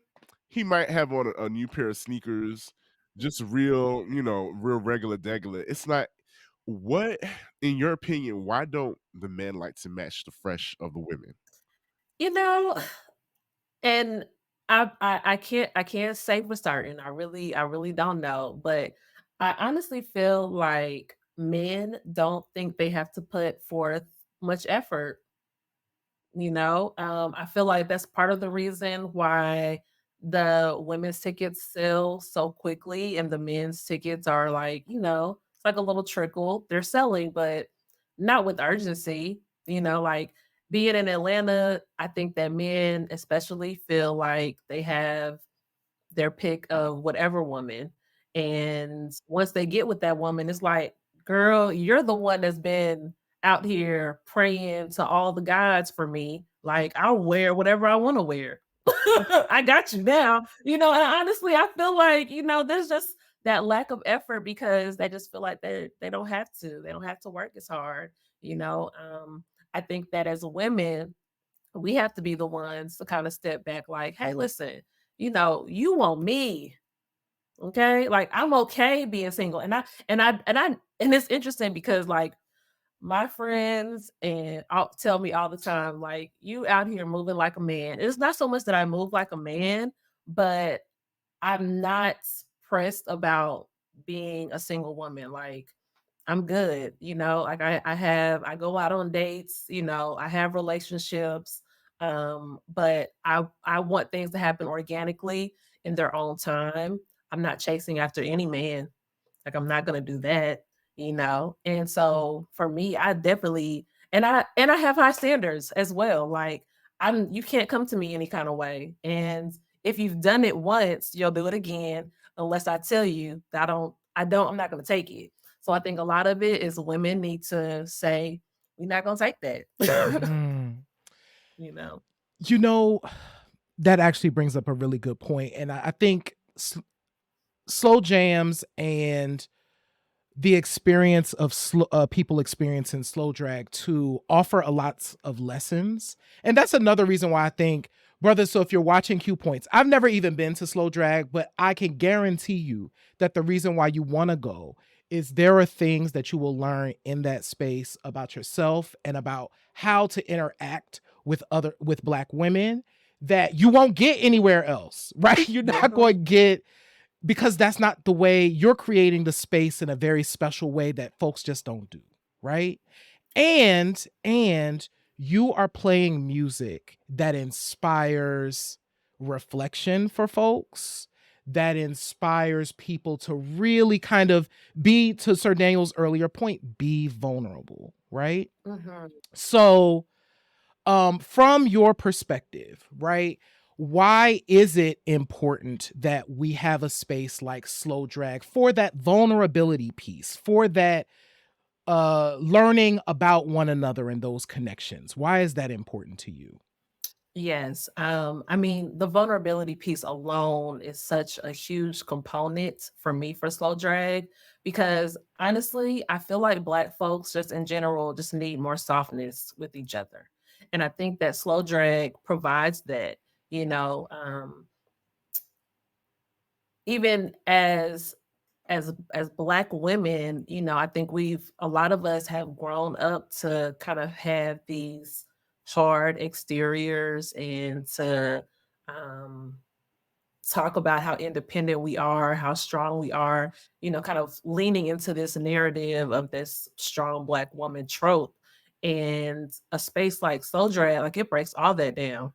he might have on a new pair of sneakers, just real, real regular degular. It's not what, in your opinion, why don't the men like to match the fresh of the women? You know, and I can't say for certain. I really don't know, but I honestly feel like men don't think they have to put forth much effort. I feel like that's part of the reason why the women's tickets sell so quickly and the men's tickets are like, it's like a little trickle. They're selling, but not with urgency. Like being in Atlanta, I think that men especially feel like they have their pick of whatever woman. And once they get with that woman, it's like, girl, you're the one that's been out here praying to all the gods for me. Like, I'll wear whatever I want to wear. I got you now. And honestly, I feel like, there's just that lack of effort because they just feel like they don't have to. They don't have to work as hard. I think that as women, we have to be the ones to kind of step back like, hey, listen, you want me. Okay. Like I'm okay being single. And it's interesting because like my friends and all tell me all the time, like, you out here moving like a man. It's not so much that I move like a man, but I'm not pressed about being a single woman. Like I'm good, like I go out on dates, I have relationships. But I want things to happen organically in their own time. I'm not chasing after any man. Like I'm not gonna do that. And so for me, I definitely and I have high standards as well. Like you can't come to me any kind of way. And if you've done it once, you'll do it again unless I tell you that I'm not gonna take it. So I think a lot of it is women need to say, We're not gonna take that. Mm. You know. You know, that actually brings up a really good point, and I think slow jams and the experience of people experiencing slow drag to offer a lot of lessons. And that's another reason why I think, brother, so if you're watching Q Points, I've never even been to slow drag, but I can guarantee you that the reason why you want to go is there are things that you will learn in that space about yourself and about how to interact with Black women that you won't get anywhere else, right? You're not Mhm. going to get, because that's not the way you're creating the space in a very special way that folks just don't do, right? And you are playing music that inspires reflection for folks, that inspires people to really kind of be, to Sir Daniel's earlier point, be vulnerable, right? Mhm. So from your perspective, right, why is it important that we have a space like slow drag for that vulnerability piece, for that learning about one another and those connections? Why is that important to you? Yes. I mean, the vulnerability piece alone is such a huge component for me for slow drag because honestly, I feel like Black folks just in general just need more softness with each other. And I think that slow drag provides that, you know, even as Black women, you know, I think we've a lot of us have grown up to kind of have these hard exteriors and to um talk about how independent we are, how strong we are, you know, kind of leaning into this narrative of this strong Black woman trope. And a space like Soul Drag, like it breaks all that down.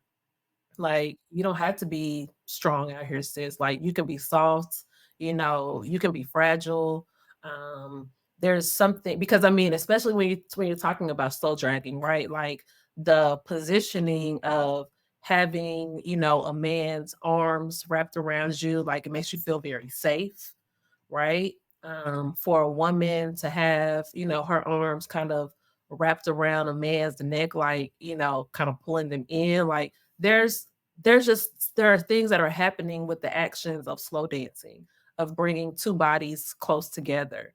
Like, you don't have to be strong out here, sis. Like, you can be soft, you know, you can be fragile. Um, there's something because I mean, especially when you're talking about slow dragging, right? Like the positioning of having, you know, a man's arms wrapped around you, like it makes you feel very safe, right? For a woman to have, you know, her arms kind of wrapped around a man's neck, like, you know, kind of pulling them in. Like there's there are things that are happening with the actions of slow dancing, of bringing two bodies close together,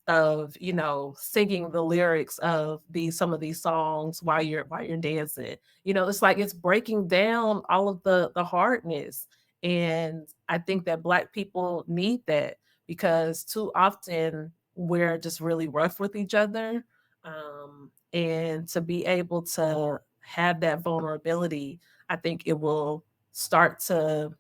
of you know singing the lyrics of these some of these songs while you're dancing. You know, it's like it's breaking down all of the hardness, and I think that Black people need that because too often we're just really rough with each other. And to be able to have that vulnerability, I think it will start to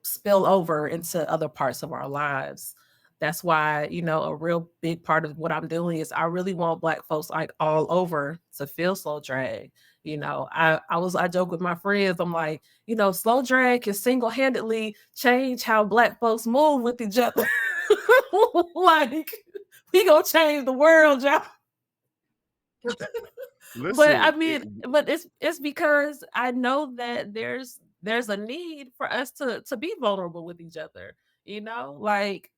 spill over into other parts of our lives. That's why, you know, a real big part of what I'm doing is I really want Black folks like all over to feel slow drag. You know, I joke with my friends. I'm like, you know, slow drag can single handedly change how Black folks move with each other. Like we gonna change the world, y'all. But I Listen, mean, but it's because I know that there's a need for us to be vulnerable with each other. You know, like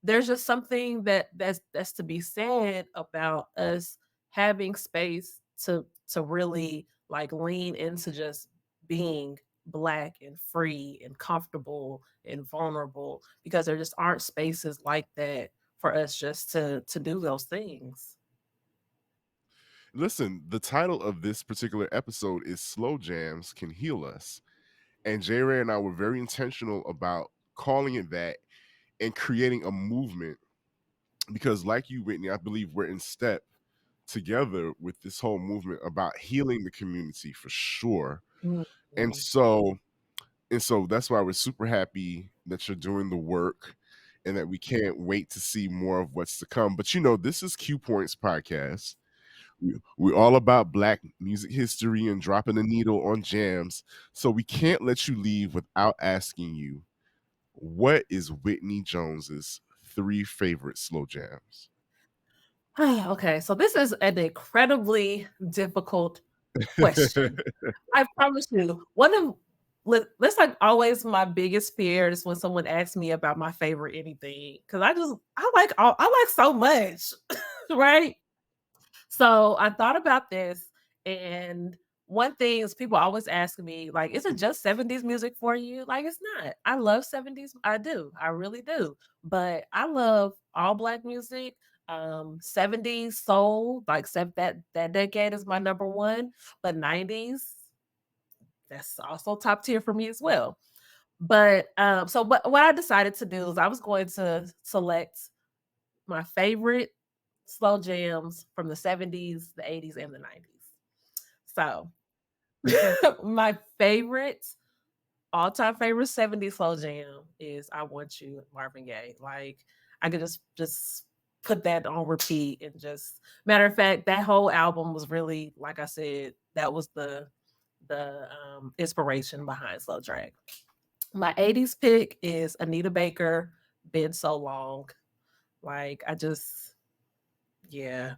there's just something that's to be said about us having space to really like lean into just being Black and free and comfortable and vulnerable because there just aren't spaces like that for us just to do those things. listen, the title of this particular episode is Slow Jams Can Heal Us. And J Ray and I were very intentional about calling it that and creating a movement because, like you, Whitney, I believe we're in step together with this whole movement about healing the community for sure. And Mhm. so that's why we're super happy that you're doing the work and that we can't wait to see more of what's to come. But you know, this is Q Points podcast. We're all about Black music history and dropping the needle on jams. So we can't let you leave without asking you, what is Whitney Jones's 3 favorite slow jams? Okay, so this is an incredibly difficult question. I promise you, one of that's like always my biggest fear is when someone asks me about my favorite anything because I like so much, right? So I thought about this, and one thing is people always ask me, like, is it just 70s music for you? Like, it's not. I love 70s. I do. I really do. But I love all black music. 70s soul, like that decade is my number one. But 90s, that's also top tier for me as well. But so what I decided to do is I was going to select my favorite slow jams from the 70s, the 80s, and the 90s. So, my favorite, all-time favorite 70s slow jam is I Want You, Marvin Gaye. Like, I could just put that on repeat and just matter of fact, that whole album was really, like I said, that was the inspiration behind Slow Drag. My 80s pick is Anita Baker, Been So Long. Like, I just yeah,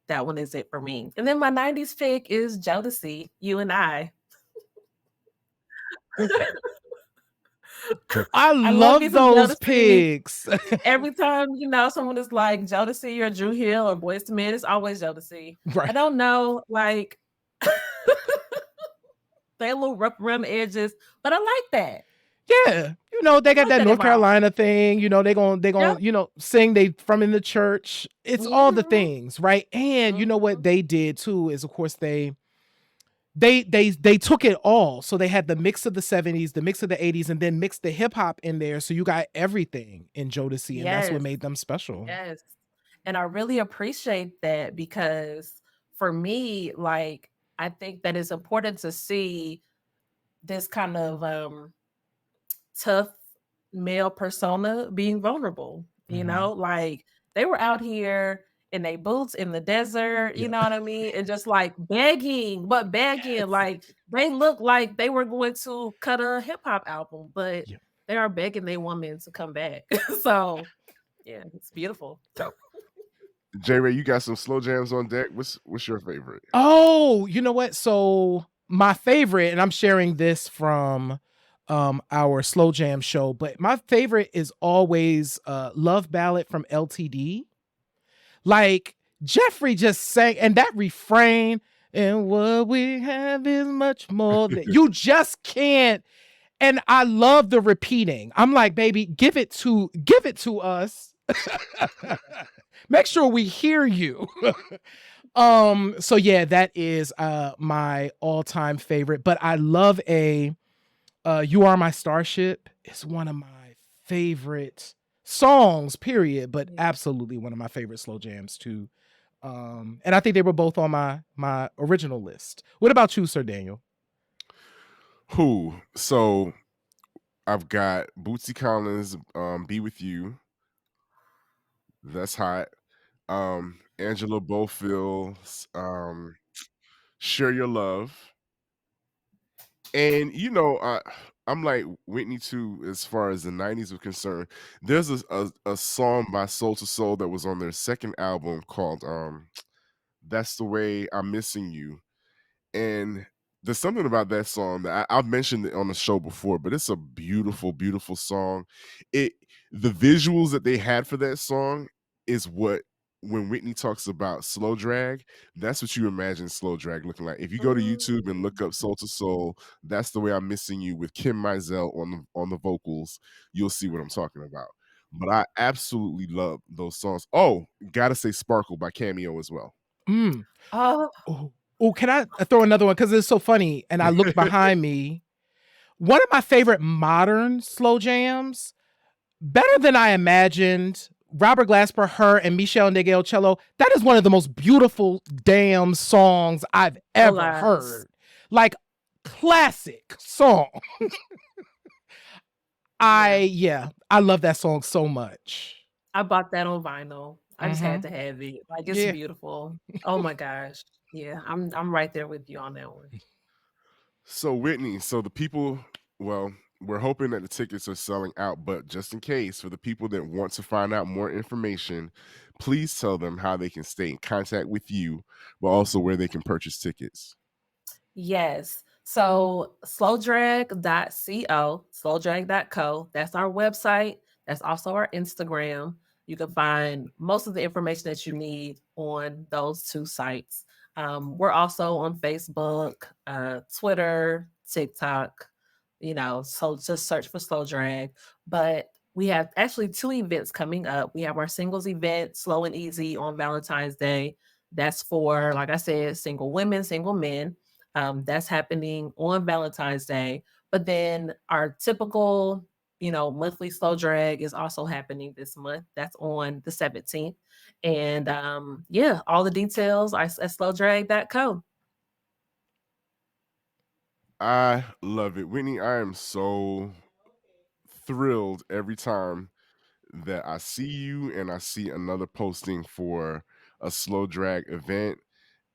that one is it for me. And then my 90s pick is Jodeci, You and I. I I love me love some those Jodeci. pigs. Every time, someone is like Jodeci or Drew Hill or Boyz II Men, it's always Jodeci. I Right. don't know, like they a little rough around the edges, but I like that. Yeah. They I got like that that in North my Carolina thing. They gon' Yep. sing they from in the church. It's all the Mhm. things, right? And you know what Mhm. they did too is of course they took it all. So they had the mix of the 70s, the mix of the 80s, and then mixed the hip hop in there. So you got everything in Jodeci, and that's what Yes. made them special. Yes. And I really appreciate that because for me, like, I think that it's important to see this kind of tough male persona being vulnerable, Mhm. like they were out here in their boots in the desert, you Yep. know what I mean? And just like begging, but begging, Yes. like they look like they were going to cut a hip hop album, but Yep. they are begging their woman to come back. So yeah, it's beautiful. So J Ray, you got some slow jams on deck. What's your favorite? oh, you know what? So my favorite, and I'm sharing this from our slow jam show, but my favorite is always Love Ballad from LTD. Like Jeffrey just sang, and that refrain, and what we have is much more than you just can't. And I love the repeating. I'm like, baby, give it to us. Make sure we hear you. So yeah, that is my all-time favorite. But I love a You Are My Starship. It's one of my favorite songs, period, but Yeah. absolutely one of my favorite slow jams too. And I think they were both on my original list. What about you, Sir Daniel? Who? So I've got Bootsy Collins, Be With You. That's hot. Angela Bofill's Share Your Love. And I'm like Whitney too, as far as the 90s are concerned. There's a song by Soul to Soul that was on their second album called That's the Way I'm Missing You. And there's something about that song that I've mentioned it on the show before, but it's a beautiful, beautiful song. It the visuals that they had for that song is what when Whitney talks about slow drag, that's what you imagine slow drag looking like. If you go to YouTube and look up Soul to Soul, that's the way I'm missing you with Kim Mizell on the vocals, you'll see what I'm talking about. But I absolutely love those songs. Oh, gotta say Sparkle by Cameo as well. Mm. Oh, Oh, oh, can I throw another one? Because it's so funny. And I looked behind me. One of my favorite modern slow jams, Better Than I Imagined, Robert Glasper, her, and Michelle Ngeocello. That is one of the most beautiful damn songs I've ever alive. heard. Like, classic song. Yeah. I love that song so much. I bought that on vinyl. I just had Mm-hmm. to have it. Like, it's Yeah. beautiful. Oh my gosh. Yeah, I'm right there with you on that one. So Whitney, so the people, well, we're hoping that the tickets are selling out, but just in case, for the people that want to find out more information, please tell them how they can stay in contact with you, but also where they can purchase tickets. Yes. So slowdrag.co, that's our website. That's also our Instagram. You can find most of the information that you need on those two sites. We're also on Facebook, Twitter, TikTok, so just search for Slow Drag. But we have actually two events coming up. We have our singles event, Slow and Easy, on Valentine's Day. That's for, like I said, single women, single men. That's happening on Valentine's Day. But then our typical, monthly Slow Drag is also happening this month. That's on the 17th. And yeah, all the details are at slowdrag.co. I love it. Whitney, I am so thrilled every time that I see you and I see another posting for a slow drag event.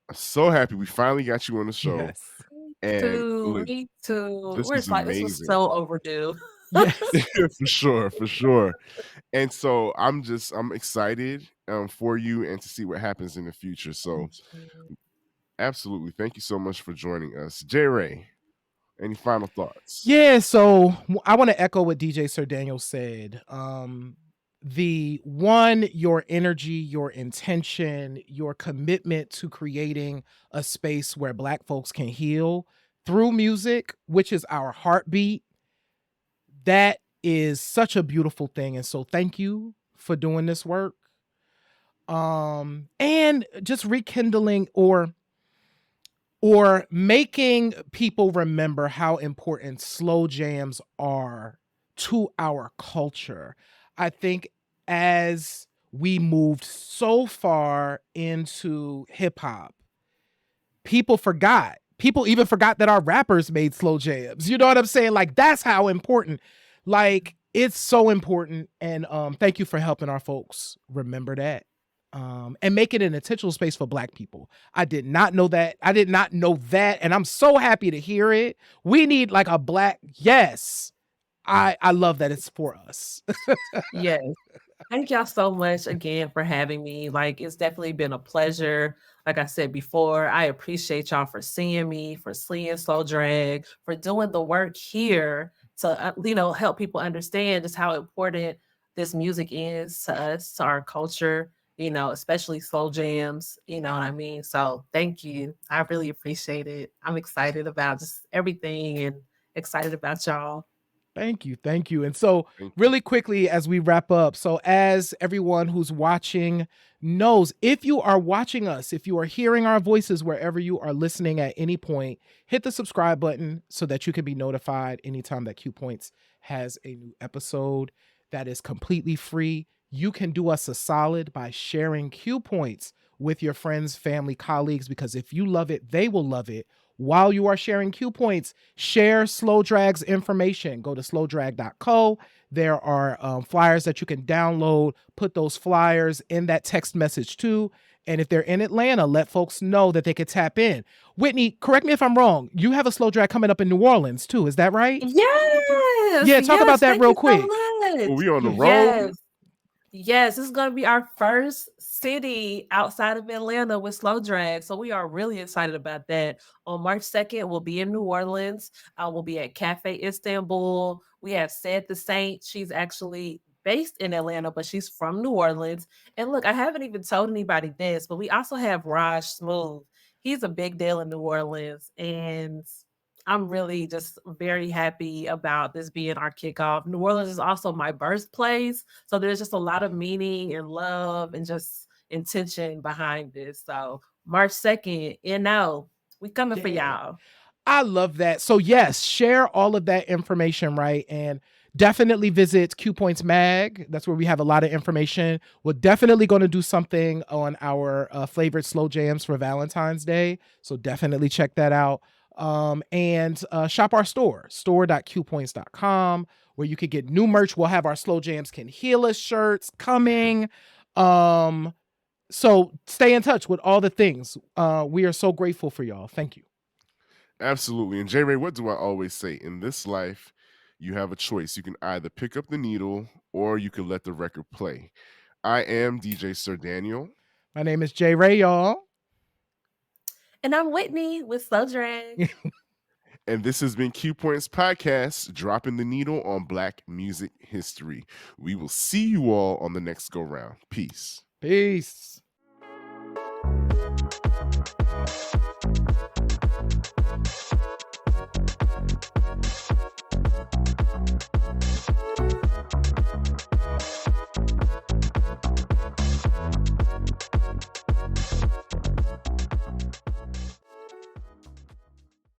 I'm so happy we finally got you on the show. Yes. And look, Me too. this We're is just like, this was amazing. so overdue. Yes. For sure, for sure. And so I'm excited for you and to see what happens in the future. So Thank you. absolutely. Thank you so much for joining us. J Ray, any final thoughts? Yeah, so I want to echo what DJ Sir Daniel said. Your energy, your intention, your commitment to creating a space where Black folks can heal through music, which is our heartbeat, that is such a beautiful thing. And so thank you for doing this work. And just rekindling or making people remember how important slow jams are to our culture. I think as we moved so far into hip hop, people forgot. People even forgot that our rappers made slow jams. You know what I'm saying? Like, that's how important. Like, it's so important. And thank you for helping our folks remember that. And make it an intentional space for Black people. I did not know that. I did not know that. And I'm so happy to hear it. We need like a Black, yes. I love that it's for us. Yes. Thank y'all so much again for having me. Like, it's definitely been a pleasure. Like I said before, I appreciate y'all for seeing me, for seeing Slow Drag, for doing the work here to, help people understand just how important this music is to us, to our culture, especially slow jams. You know what I mean? So thank you. I really appreciate it. I'm excited about just everything and excited about y'all. Thank you. Thank you. And so, Thank you. really quickly, as we wrap up, so as everyone who's watching knows, if you are watching us, if you are hearing our voices wherever you are listening at any point, hit the subscribe button so that you can be notified anytime that Q Points has a new episode. That is completely free. You can do us a solid by sharing Q Points with your friends, family, colleagues, because if you love it, they will love it. While you are sharing Q Points, share Slow Drag's information. Go to slowdrag.co. There are flyers that you can download. Put those flyers in that text message too. And if they're in Atlanta, let folks know that they could tap in. Whitney, correct me if I'm wrong. You have a Slow Drag coming up in New Orleans too. Is that right? Yes, Yeah, talk about yes, that thank real you so quick. Well, much. we on the Yeah. road. Yes. Yes, this is going to be our first city outside of Atlanta with Slow Drag. So we are really excited about that. On March 2nd, we'll be in New Orleans. We'll be at Cafe Istanbul. We have Said the Saint. She's actually based in Atlanta, but she's from New Orleans. And look, I haven't even told anybody this, but we also have Raj Smooth. He's a big deal in New Orleans. And I'm really just very happy about this being our kickoff. New Orleans is also my birthplace. So there's just a lot of meaning and love and just intention behind this. So March 2nd, we coming for Yeah. y'all. I love that. So yes, share all of that information, right? And definitely visit Q Points Mag. That's where we have a lot of information. We're definitely going to do something on our flavored slow jams for Valentine's Day. So definitely check that out. And shop our store.qpoints.com, where you could get new merch. We'll have our Slow Jams Can Heal Us shirts coming. So stay in touch with all the things. We are so grateful for y'all. Thank you. Absolutely. And J Ray, what do I always say? In this life, you have a choice. You can either pick up the needle or you can let the record play. I am DJ Sir Daniel. My name is J Ray, y'all. And I'm Whitney with Slow Drag. And this has been Q Points Podcast, dropping the needle on Black music history. We will see you all on the next go round. Peace. Peace.